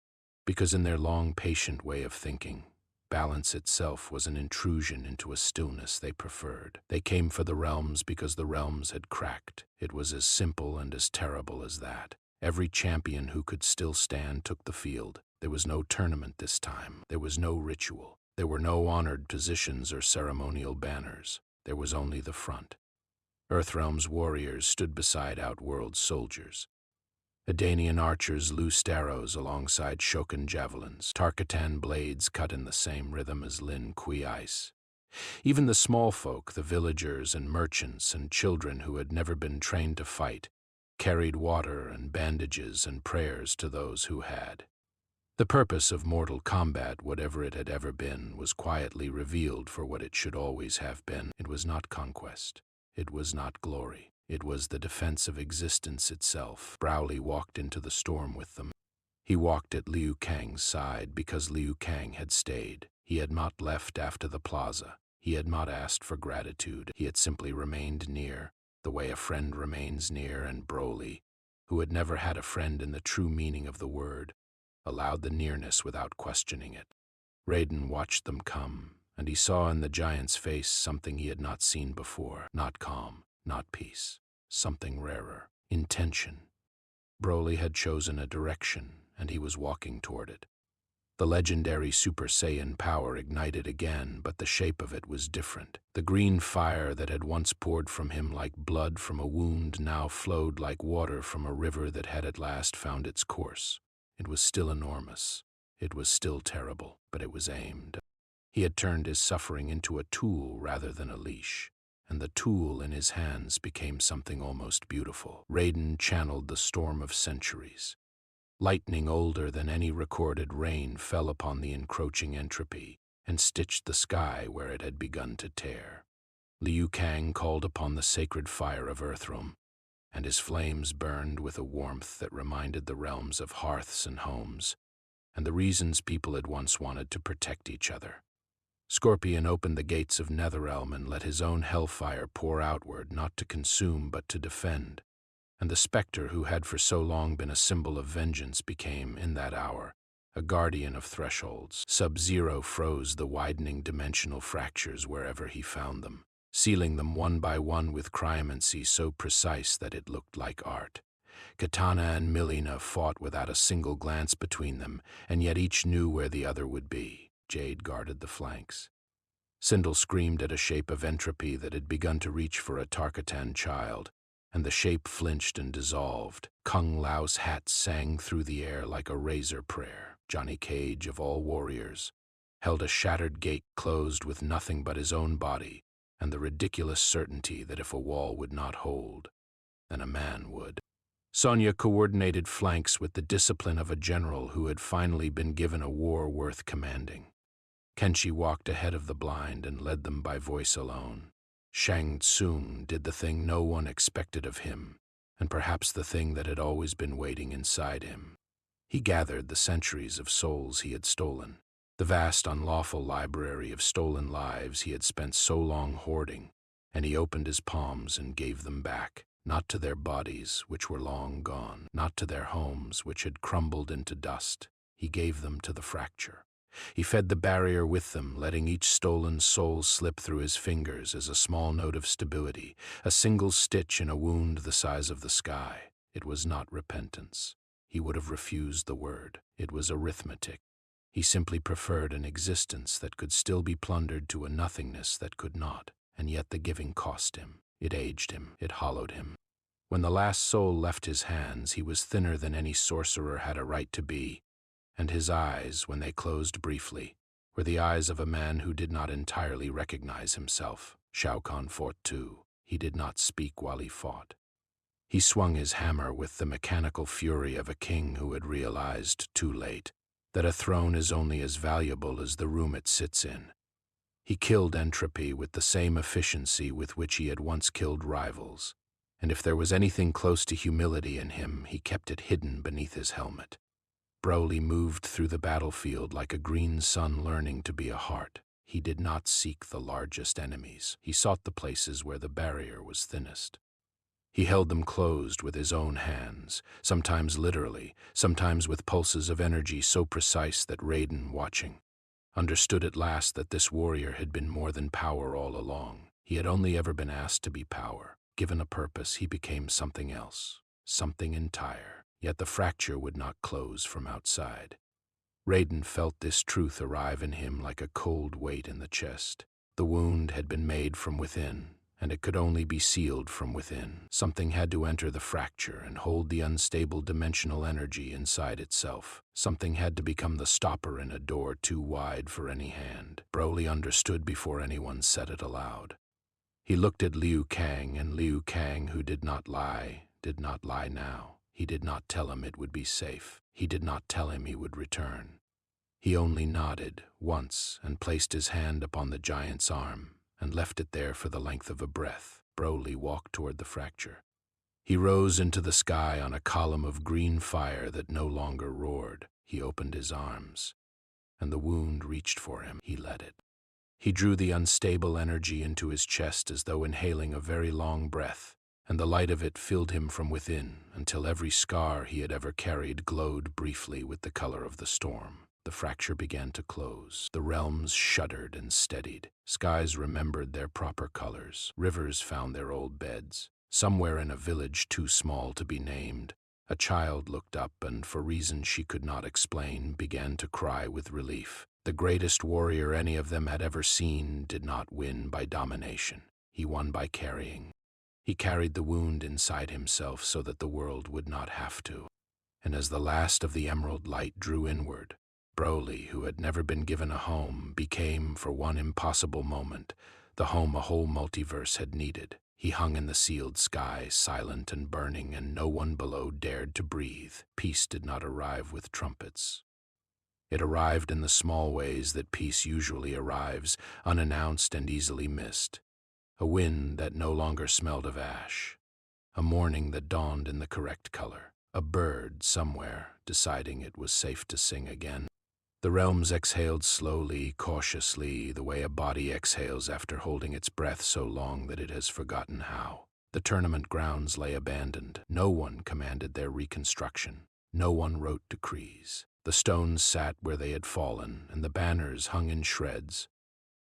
because in their long, patient way of thinking, balance itself was an intrusion into a stillness they preferred. They came for the realms because the realms had cracked. It was as simple and as terrible as that. Every champion who could still stand took the field. There was no tournament this time. There was no ritual. There were no honored positions or ceremonial banners. There was only the front. Earthrealm's warriors stood beside Outworld's soldiers. Edanian archers loosed arrows alongside Shokan javelins. Tarkatan blades cut in the same rhythm as Lin Kui ice. Even the small folk, the villagers and merchants and children who had never been trained to fight, carried water and bandages and prayers to those who had. The purpose of Mortal Kombat, whatever it had ever been, was quietly revealed for what it should always have been. It was not conquest. It was not glory. It was the defense of existence itself. Broly walked into the storm with them. He walked at Liu Kang's side because Liu Kang had stayed. He had not left after the plaza. He had not asked for gratitude. He had simply remained near, the way a friend remains near, and Broly, who had never had a friend in the true meaning of the word, allowed the nearness without questioning it. Raiden watched them come, and he saw in the giant's face something he had not seen before. Not calm, not peace. Something rarer. Intention. Broly had chosen a direction, and he was walking toward it. The legendary Super Saiyan power ignited again, but the shape of it was different. The green fire that had once poured from him like blood from a wound now flowed like water from a river that had at last found its course. It was still enormous. It was still terrible, but it was aimed. He had turned his suffering into a tool rather than a leash, and the tool in his hands became something almost beautiful. Raiden channeled the storm of centuries. Lightning older than any recorded rain fell upon the encroaching entropy and stitched the sky where it had begun to tear. Liu Kang called upon the sacred fire of Earthrealm, and his flames burned with a warmth that reminded the realms of hearths and homes, and the reasons people had once wanted to protect each other. Scorpion opened the gates of Netherrealm and let his own hellfire pour outward, not to consume but to defend. And the specter who had for so long been a symbol of vengeance became, in that hour, a guardian of thresholds. Sub-Zero froze the widening dimensional fractures wherever he found them, sealing them one by one with cryomancy so precise that it looked like art. Katana and Milena fought without a single glance between them, and yet each knew where the other would be. Jade guarded the flanks. Sindel screamed at a shape of entropy that had begun to reach for a Tarkatan child, and the shape flinched and dissolved. Kung Lao's hat sang through the air like a razor prayer. Johnny Cage, of all warriors, held a shattered gate closed with nothing but his own body and the ridiculous certainty that if a wall would not hold, then a man would. Sonya coordinated flanks with the discipline of a general who had finally been given a war worth commanding. Kenshi walked ahead of the blind and led them by voice alone. Shang Tsung did the thing no one expected of him, and perhaps the thing that had always been waiting inside him. He gathered the centuries of souls he had stolen, the vast unlawful library of stolen lives he had spent so long hoarding, and he opened his palms and gave them back, not to their bodies, which were long gone, not to their homes, which had crumbled into dust. He gave them to the fracture. He fed the barrier with them, letting each stolen soul slip through his fingers as a small note of stability, a single stitch in a wound the size of the sky. It was not repentance. He would have refused the word. It was arithmetic. He simply preferred an existence that could still be plundered to a nothingness that could not, and yet the giving cost him. It aged him. It hollowed him. When the last soul left his hands, he was thinner than any sorcerer had a right to be, and his eyes, when they closed briefly, were the eyes of a man who did not entirely recognize himself. Shao Kahn fought too. He did not speak while he fought. He swung his hammer with the mechanical fury of a king who had realized, too late, that a throne is only as valuable as the room it sits in. He killed entropy with the same efficiency with which he had once killed rivals, and if there was anything close to humility in him, he kept it hidden beneath his helmet. Broly moved through the battlefield like a green sun learning to be a heart. He did not seek the largest enemies. He sought the places where the barrier was thinnest. He held them closed with his own hands, sometimes literally, sometimes with pulses of energy so precise that Raiden, watching, understood at last that this warrior had been more than power all along. He had only ever been asked to be power. Given a purpose, he became something else, something entire. Yet the fracture would not close from outside. Raiden felt this truth arrive in him like a cold weight in the chest. The wound had been made from within, and it could only be sealed from within. Something had to enter the fracture and hold the unstable dimensional energy inside itself. Something had to become the stopper in a door too wide for any hand. Broly understood before anyone said it aloud. He looked at Liu Kang, and Liu Kang, who did not lie now. He did not tell him it would be safe. He did not tell him he would return. He only nodded once and placed his hand upon the giant's arm and left it there for the length of a breath. Broly walked toward the fracture. He rose into the sky on a column of green fire that no longer roared. He opened his arms, and the wound reached for him. He let it. He drew the unstable energy into his chest as though inhaling a very long breath, and the light of it filled him from within until every scar he had ever carried glowed briefly with the color of the storm. The fracture began to close. The realms shuddered and steadied. Skies remembered their proper colors. Rivers found their old beds. Somewhere in a village too small to be named, a child looked up and, for reasons she could not explain, began to cry with relief. The greatest warrior any of them had ever seen did not win by domination. He won by carrying. He carried the wound inside himself so that the world would not have to. And as the last of the emerald light drew inward, Broly, who had never been given a home, became, for one impossible moment, the home a whole multiverse had needed. He hung in the sealed sky, silent and burning, and no one below dared to breathe. Peace did not arrive with trumpets. It arrived in the small ways that peace usually arrives, unannounced and easily missed. A wind that no longer smelled of ash. A morning that dawned in the correct color. A bird somewhere deciding it was safe to sing again. The realms exhaled slowly, cautiously, the way a body exhales after holding its breath so long that it has forgotten how. The tournament grounds lay abandoned. No one commanded their reconstruction. No one wrote decrees. The stones sat where they had fallen, and the banners hung in shreds,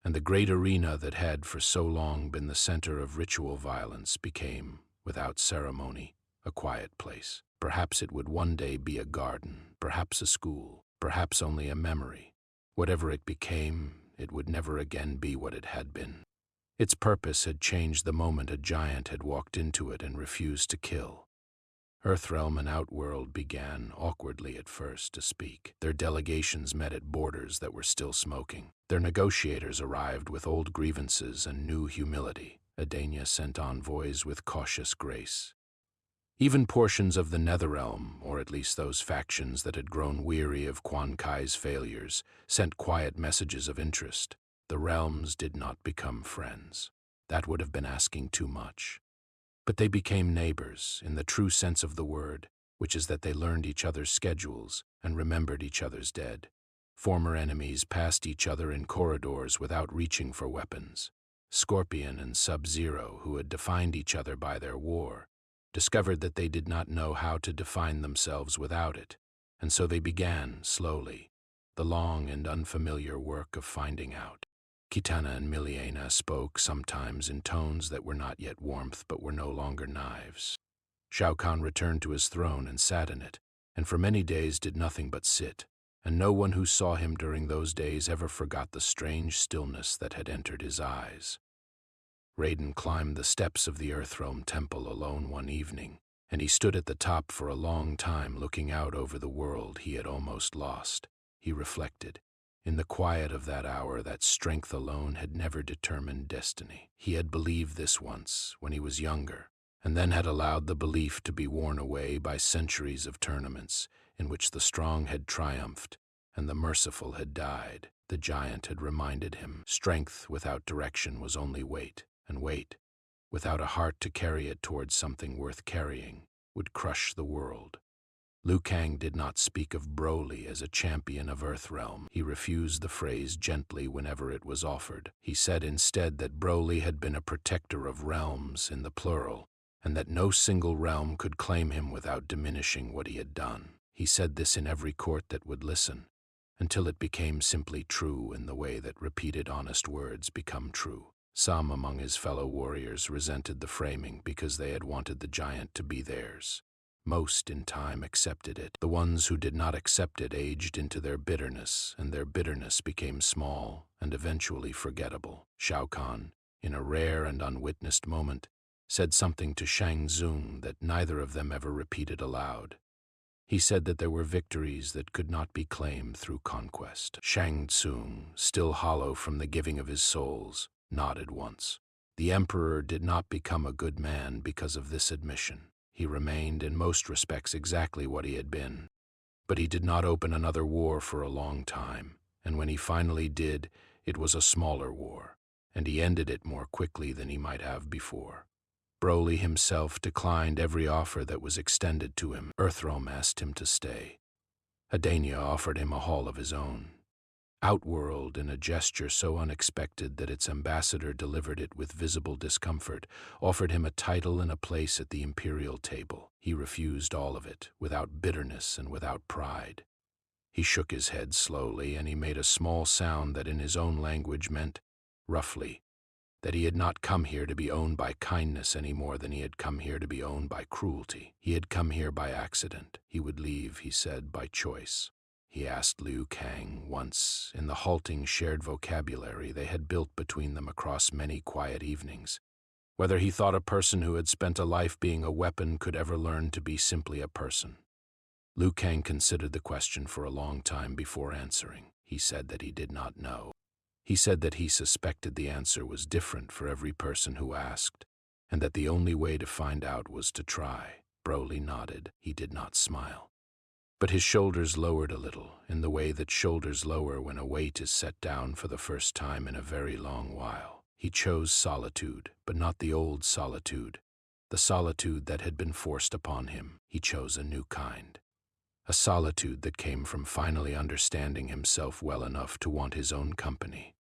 and the great arena that had for so long been the center of ritual violence became, without ceremony, a quiet place. Perhaps it would one day be a garden, perhaps a school, perhaps only a memory. Whatever it became, it would never again be what it had been. Its purpose had changed the moment a giant had walked into it and refused to kill. Earthrealm and Outworld began, awkwardly at first, to speak. Their delegations met at borders that were still smoking. Their negotiators arrived with old grievances and new humility. Adania sent envoys with cautious grace. Even portions of the Netherrealm, or at least those factions that had grown weary of Quan Chi's failures, sent quiet messages of interest. The realms did not become friends. That would have been asking too much. But they became neighbors, in the true sense of the word, which is that they learned each other's schedules and remembered each other's dead. Former enemies passed each other in corridors without reaching for weapons. Scorpion and Sub-Zero, who had defined each other by their war, discovered that they did not know how to define themselves without it, and so they began, slowly, the long and unfamiliar work of finding out. Kitana and Miliena spoke sometimes in tones that were not yet warmth but were no longer knives. Shao Kahn returned to his throne and sat in it, and for many days did nothing but sit, and no one who saw him during those days ever forgot the strange stillness that had entered his eyes. Raiden climbed the steps of the Earthrealm temple alone one evening, and he stood at the top for a long time looking out over the world he had almost lost. He reflected. In the quiet of that hour, that strength alone had never determined destiny. He had believed this once, when he was younger, and then had allowed the belief to be worn away by centuries of tournaments in which the strong had triumphed and the merciful had died. The giant had reminded him, strength without direction was only weight, and weight, without a heart to carry it towards something worth carrying, would crush the world. Liu Kang did not speak of Broly as a champion of Earthrealm. He refused the phrase gently whenever it was offered. He said instead that Broly had been a protector of realms in the plural, and that no single realm could claim him without diminishing what he had done. He said this in every court that would listen, until it became simply true in the way that repeated honest words become true. Some among his fellow warriors resented the framing because they had wanted the giant to be theirs. Most, in time, accepted it. The ones who did not accept it aged into their bitterness, and their bitterness became small and eventually forgettable. Shao Kahn, in a rare and unwitnessed moment, said something to Shang Tsung that neither of them ever repeated aloud. He said that there were victories that could not be claimed through conquest. Shang Tsung, still hollow from the giving of his souls, nodded once. The emperor did not become a good man because of this admission. He remained in most respects exactly what he had been. But he did not open another war for a long time, and when he finally did, it was a smaller war, and he ended it more quickly than he might have before. Broly himself declined every offer that was extended to him. Earthrealm asked him to stay. Adania offered him a hall of his own. Outworld, in a gesture so unexpected that its ambassador delivered it with visible discomfort, offered him a title and a place at the imperial table. He refused all of it, without bitterness and without pride. He shook his head slowly, and he made a small sound that in his own language meant, roughly, that he had not come here to be owned by kindness any more than he had come here to be owned by cruelty. He had come here by accident. He would leave, he said, by choice. He asked Liu Kang once, in the halting shared vocabulary they had built between them across many quiet evenings, whether he thought a person who had spent a life being a weapon could ever learn to be simply a person. Liu Kang considered the question for a long time before answering. He said that he did not know. He said that he suspected the answer was different for every person who asked, and that the only way to find out was to try. Broly nodded. He did not smile. But his shoulders lowered a little, in the way that shoulders lower when a weight is set down for the first time in a very long while. He chose solitude, but not the old solitude, the solitude that had been forced upon him. He chose a new kind. A solitude that came from finally understanding himself well enough to want his own company.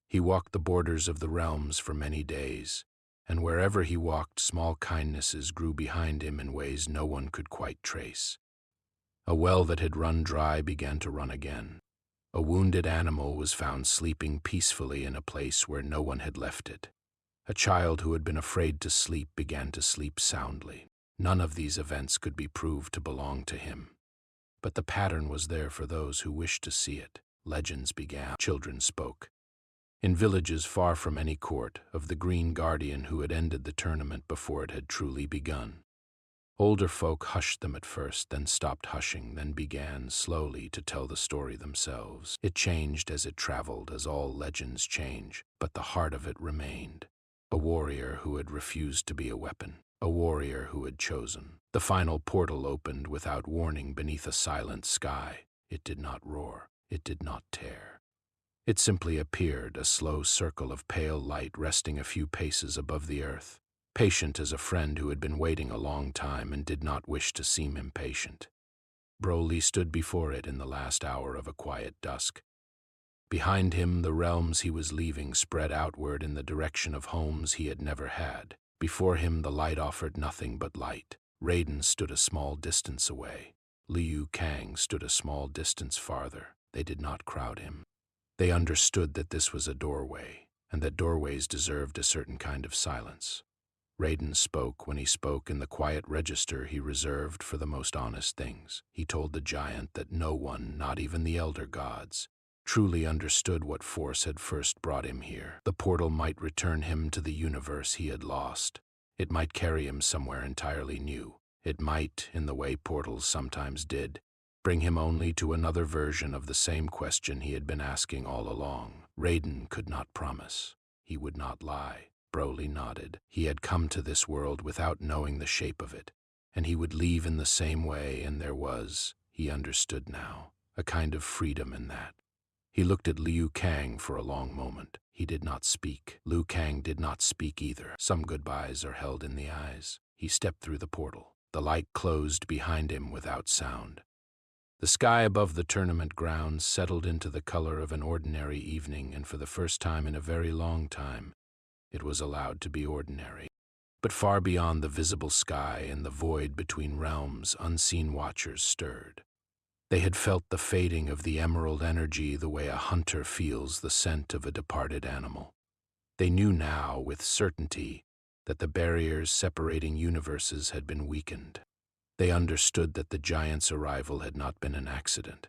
He walked the borders of the realms for many days, and wherever he walked, small kindnesses grew behind him in ways no one could quite trace. A well that had run dry began to run again. A wounded animal was found sleeping peacefully in a place where no one had left it. A child who had been afraid to sleep began to sleep soundly. None of these events could be proved to belong to him. But the pattern was there for those who wished to see it. Legends began. Children spoke. In villages far from any court, of the Green Guardian who had ended the tournament before it had truly begun. Older folk hushed them at first, then stopped hushing, then began slowly to tell the story themselves. It changed as it traveled, as all legends change, but the heart of it remained. A warrior who had refused to be a weapon. A warrior who had chosen. The final portal opened without warning beneath a silent sky. It did not roar. It did not tear. It simply appeared, a slow circle of pale light resting a few paces above the earth. Patient as a friend who had been waiting a long time and did not wish to seem impatient. Broly stood before it in the last hour of a quiet dusk. Behind him, the realms he was leaving spread outward in the direction of homes he had never had. Before him, the light offered nothing but light. Raiden stood a small distance away. Liu Kang stood a small distance farther. They did not crowd him. They understood that this was a doorway, and that doorways deserved a certain kind of silence. Raiden spoke when he spoke in the quiet register he reserved for the most honest things. He told the giant that no one, not even the elder gods, truly understood what force had first brought him here. The portal might return him to the universe he had lost. It might carry him somewhere entirely new. It might, in the way portals sometimes did, bring him only to another version of the same question he had been asking all along. Raiden could not promise. He would not lie. Broly nodded. He had come to this world without knowing the shape of it, and he would leave in the same way, and there was, he understood now, a kind of freedom in that. He looked at Liu Kang for a long moment. He did not speak. Liu Kang did not speak either. Some goodbyes are held in the eyes. He stepped through the portal. The light closed behind him without sound. The sky above the tournament grounds settled into the color of an ordinary evening, and for the first time in a very long time, it was allowed to be ordinary. But far beyond the visible sky and the void between realms, unseen watchers stirred. They had felt the fading of the emerald energy the way a hunter feels the scent of a departed animal. They knew now, with certainty, that the barriers separating universes had been weakened. They understood that the giant's arrival had not been an accident.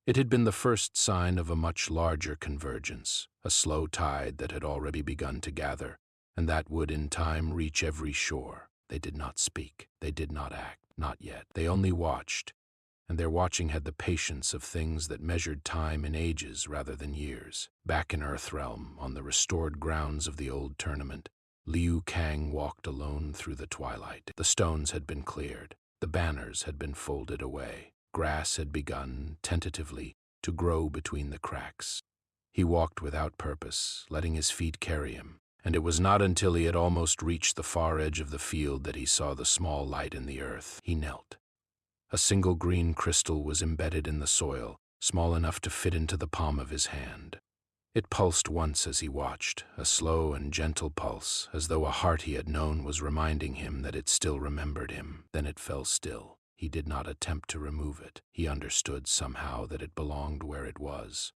It had been the first sign of a much larger convergence, a slow tide that had already begun to gather, and that would in time reach every shore. They did not speak. They did not act. Not yet. They only watched, and their watching had the patience of things that measured time in ages rather than years. Back in Earthrealm, on the restored grounds of the old tournament, Liu Kang walked alone through the twilight. The stones had been cleared. The banners had been folded away. Grass had begun, tentatively, to grow between the cracks. He walked without purpose, letting his feet carry him, and it was not until he had almost reached the far edge of the field that he saw the small light in the earth. He knelt. A single green crystal was embedded in the soil, small enough to fit into the palm of his hand. It pulsed once as he watched, a slow and gentle pulse, as though a heart he had known was reminding him that it still remembered him. Then it fell still. He did not attempt to remove it. He understood somehow that it belonged where it was.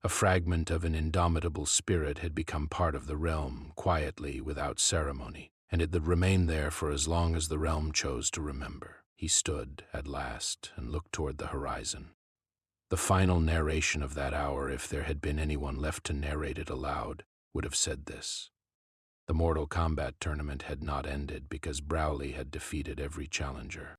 A fragment of an indomitable spirit had become part of the realm, quietly, without ceremony, and it had remained there for as long as the realm chose to remember. He stood, at last, and looked toward the horizon. The final narration of that hour, if there had been anyone left to narrate it aloud, would have said this. The Mortal Kombat tournament had not ended because Broly had defeated every challenger.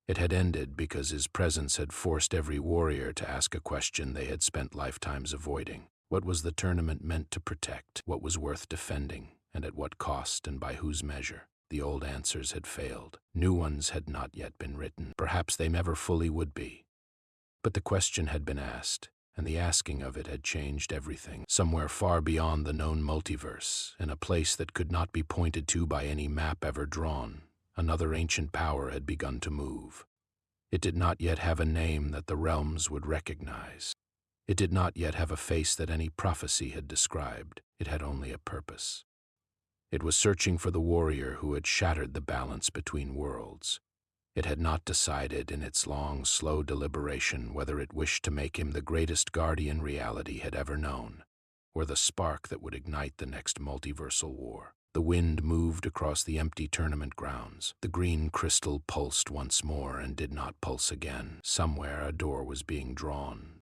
It had ended because his presence had forced every warrior to ask a question they had spent lifetimes avoiding. What was the tournament meant to protect? What was worth defending? And at what cost and by whose measure? The old answers had failed. New ones had not yet been written. Perhaps they never fully would be. But the question had been asked, and the asking of it had changed everything. Somewhere far beyond the known multiverse, in a place that could not be pointed to by any map ever drawn, another ancient power had begun to move. It did not yet have a name that the realms would recognize. It did not yet have a face that any prophecy had described. It had only a purpose. It was searching for the warrior who had shattered the balance between worlds. It had not decided in its long, slow deliberation whether it wished to make him the greatest guardian reality had ever known, or the spark that would ignite the next multiversal war. The wind moved across the empty tournament grounds. The green crystal pulsed once more and did not pulse again. Somewhere a door was being drawn.